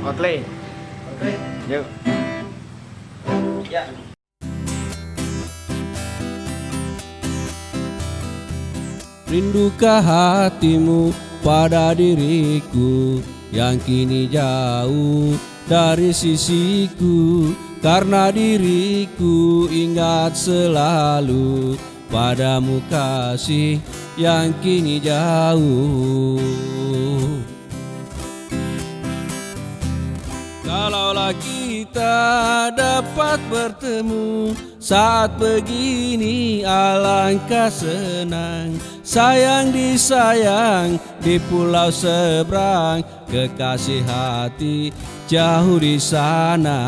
Otley. Oke. Yuk. Ya. Rindukah hatimu pada diriku yang kini jauh dari sisiku, karena diriku ingat selalu padamu kasih yang kini jauh. Kalaulah kita dapat bertemu saat begini, alangkah senang. Sayang disayang di pulau seberang, kekasih hati jauh di sana.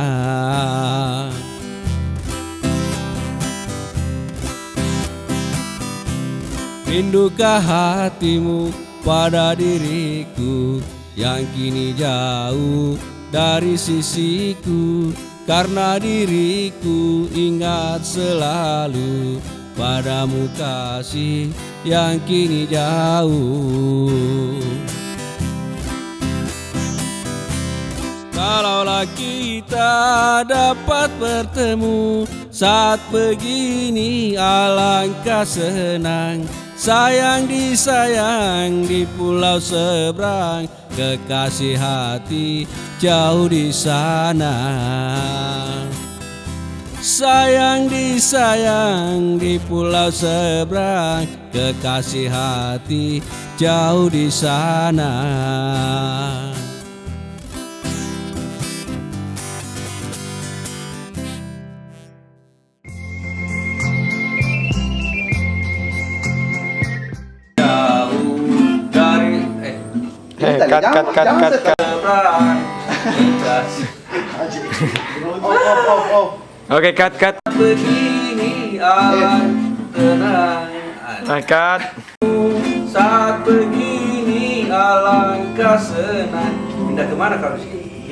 Rindukah hatimu pada diriku yang kini jauh dari sisiku, karena diriku ingat selalu padamu kasih yang kini jauh. Kalaulah kita dapat bertemu saat begini, alangkah senang. Sayang disayang di pulau seberang, kekasih hati jauh di sana. Sayang disayang di pulau seberang, kekasih hati jauh di sana. Cut. Oke, cut. Begini alam tenang, Cut. saat begini alangkah senang. Pindah kemana kau sih?